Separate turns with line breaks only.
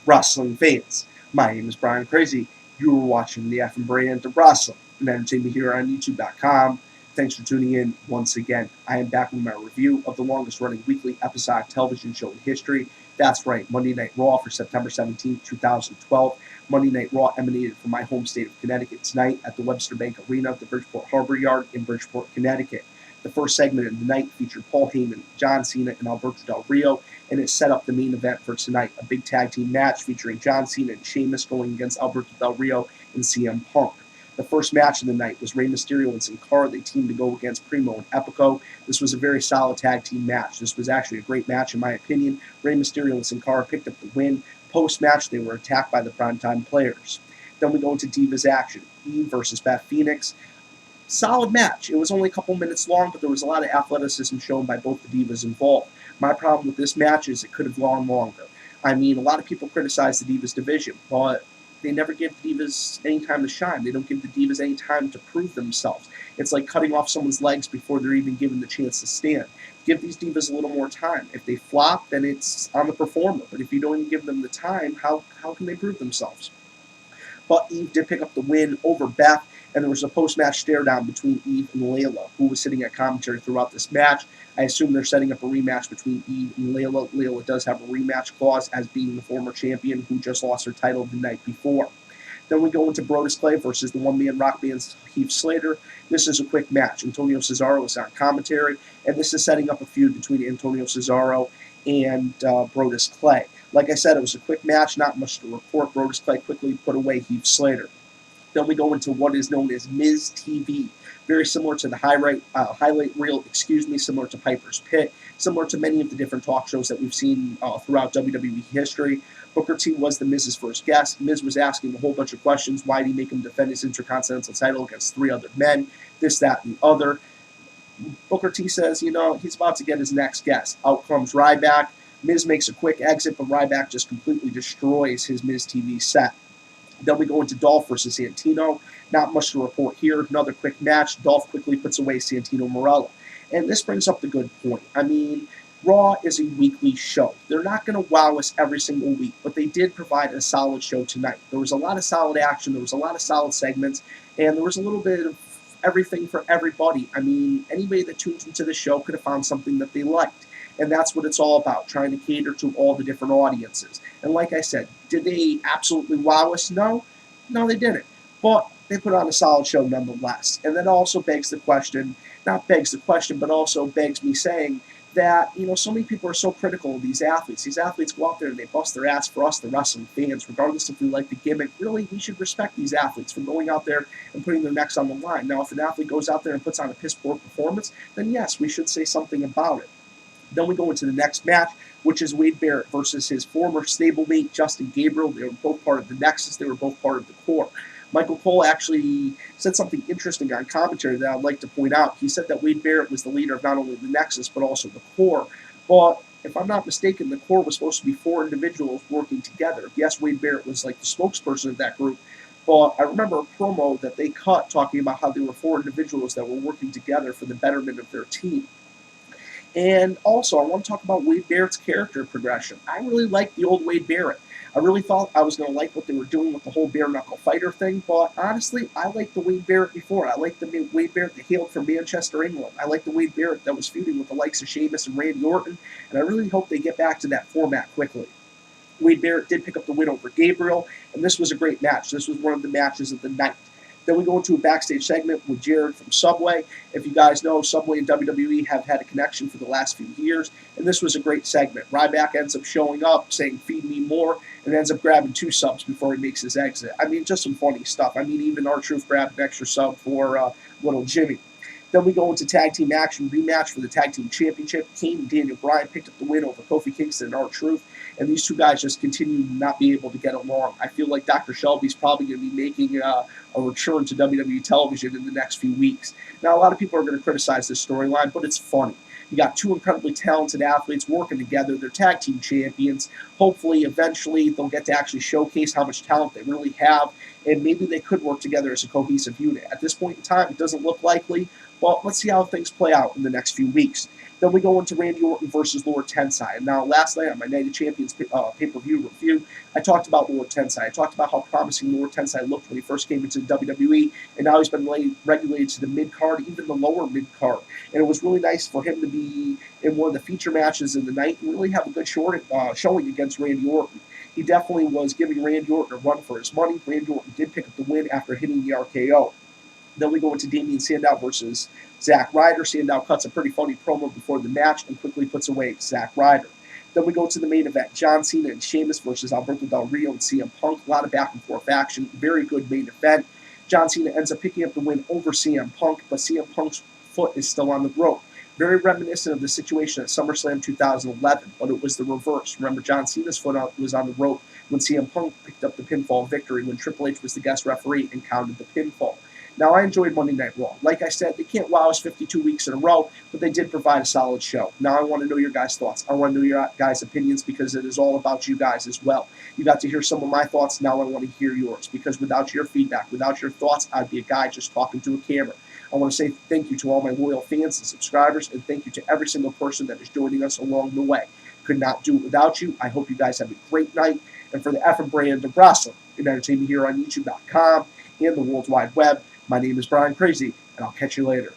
wrestling fans. My name is Brian Crazy. You are watching the F&B brand of wrestling and entertainment here on YouTube.com. Thanks for tuning in once again. I am back with my review of the longest running weekly episodic television show in history. That's right, Monday Night Raw for September 17, 2012. Monday Night Raw emanated from my home state of Connecticut tonight at the Webster Bank Arena, the Bridgeport Harbor Yard in Bridgeport, Connecticut. The first segment of the night featured Paul Heyman, John Cena, and Alberto Del Rio, and it set up the main event for tonight, a big tag team match featuring John Cena and Sheamus going against Alberto Del Rio and CM Punk. The first match of the night was Rey Mysterio and Sin Cara. They teamed to go against Primo and Epico. This was a very solid tag team match. This was actually a great match in my opinion. Rey Mysterio and Sin Cara picked up the win. Post-match, they were attacked by the primetime players. Then we go into Divas action. Eve versus Beth Phoenix. Solid match. It was only a couple minutes long, but there was a lot of athleticism shown by both the Divas involved. My problem with this match is it could have gone longer. I mean, a lot of people criticize the Divas division, but they never give the Divas any time to shine. They don't give the Divas any time to prove themselves. It's like cutting off someone's legs before they're even given the chance to stand. Give these Divas a little more time. If they flop, then it's on the performer. But if you don't even give them the time, how can they prove themselves? But Eve did pick up the win over Beth, and there was a post-match stare-down between Eve and Layla, who was sitting at commentary throughout this match. I assume they're setting up a rematch between Eve and Layla. Layla does have a rematch clause as being the former champion who just lost her title the night before. Then we go into Brodus Clay versus the one-man rock band's Heath Slater. This is a quick match. Antonio Cesaro is on commentary, and this is setting up a feud between Antonio Cesaro and Brodus Clay. Like I said, it was a quick match, not much to report. Brodus Clay quickly put away Heath Slater. Then we go into what is known as Miz TV. Very similar to the highlight reel, similar to Piper's Pit, similar to many of the different talk shows that we've seen throughout WWE history. Booker T was the Miz's first guest. Miz was asking a whole bunch of questions. Why did he make him defend his Intercontinental title against 3 other men? This, that, and the other. Booker T says, he's about to get his next guest. Out comes Ryback. Miz makes a quick exit, but Ryback just completely destroys his Miz TV set. Then we go into Dolph versus Santino. Not much to report here. Another quick match. Dolph quickly puts away Santino Marella. And this brings up the good point. I mean, Raw is a weekly show. They're not going to wow us every single week, but they did provide a solid show tonight. There was a lot of solid action. There was a lot of solid segments. And there was a little bit of everything for everybody. I mean, anybody that tunes into the show could have found something that they liked. And that's what it's all about, trying to cater to all the different audiences. And like I said, did they absolutely wow us? No, they didn't. But they put on a solid show nonetheless. And that also begs the question, not begs the question, but also begs me saying that, so many people are so critical of these athletes. These athletes go out there and they bust their ass for us, the wrestling fans, regardless if we like the gimmick. Really, we should respect these athletes for going out there and putting their necks on the line. Now, if an athlete goes out there and puts on a piss-poor performance, then yes, we should say something about it. Then we go into the next match, which is Wade Barrett versus his former stablemate, Justin Gabriel. They were both part of the Nexus. They were both part of the Core. Michael Cole actually said something interesting on commentary that I'd like to point out. He said that Wade Barrett was the leader of not only the Nexus, but also the Core. But if I'm not mistaken, the Core was supposed to be 4 individuals working together. Yes, Wade Barrett was like the spokesperson of that group. But I remember a promo that they cut talking about how there were 4 individuals that were working together for the betterment of their team. And also, I want to talk about Wade Barrett's character progression. I really liked the old Wade Barrett. I really thought I was going to like what they were doing with the whole bare-knuckle fighter thing, but honestly, I liked the Wade Barrett before. I liked the Wade Barrett that hailed from Manchester, England. I liked the Wade Barrett that was feuding with the likes of Sheamus and Randy Orton, and I really hope they get back to that format quickly. Wade Barrett did pick up the win over Gabriel, and this was a great match. This was one of the matches of the night. Then we go into a backstage segment with Jared from Subway. If you guys know, Subway and WWE have had a connection for the last few years, and this was a great segment. Ryback ends up showing up, saying, "Feed me more," and ends up grabbing 2 subs before he makes his exit. I mean, just some funny stuff. I mean, even R-Truth grabbed an extra sub for little Jimmy. Then we go into tag team action rematch for the tag team championship. Kane and Daniel Bryan picked up the win over Kofi Kingston and R-Truth, and these 2 guys just continue to not be able to get along. I feel like Dr. Shelby's probably going to be making a return to WWE television in the next few weeks. Now, a lot of people are going to criticize this storyline, but it's funny. You got 2 incredibly talented athletes working together. They're tag team champions. Hopefully, eventually, they'll get to actually showcase how much talent they really have, and maybe they could work together as a cohesive unit. At this point in time, it doesn't look likely, But let's see how things play out in the next few weeks. Then we go into Randy Orton versus Lord Tensai. And now last night on my Night of Champions pay-per-view review, I talked about Lord Tensai. I talked about how promising Lord Tensai looked when he first came into WWE, and now he's been regulated to the mid-card, even the lower mid-card. And it was really nice for him to be in one of the feature matches of the night and really have a good showing against Randy Orton. He definitely was giving Randy Orton a run for his money. Randy Orton did pick up the win after hitting the RKO. Then we go into Damian Sandow versus Zack Ryder. Sandow cuts a pretty funny promo before the match and quickly puts away Zack Ryder. Then we go to the main event, John Cena and Sheamus versus Alberto Del Rio and CM Punk. A lot of back and forth action. Very good main event. John Cena ends up picking up the win over CM Punk, but CM Punk's foot is still on the rope. Very reminiscent of the situation at SummerSlam 2011, but it was the reverse. Remember, John Cena's foot was on the rope when CM Punk picked up the pinfall victory when Triple H was the guest referee and counted the pinfall. Now, I enjoyed Monday Night Raw. Like I said, they can't wow us 52 weeks in a row, but they did provide a solid show. Now, I want to know your guys' thoughts. I want to know your guys' opinions because it is all about you guys as well. You got to hear some of my thoughts. Now I want to hear yours because without your feedback, without your thoughts, I'd be a guy just talking to a camera. I want to say thank you to all my loyal fans and subscribers, and thank you to every single person that is joining us along the way. Could not do it without you. I hope you guys have a great night. And for the effing brand of wrestling and entertainment here on YouTube.com and the World Wide Web, my name is Brian Crazy, and I'll catch you later.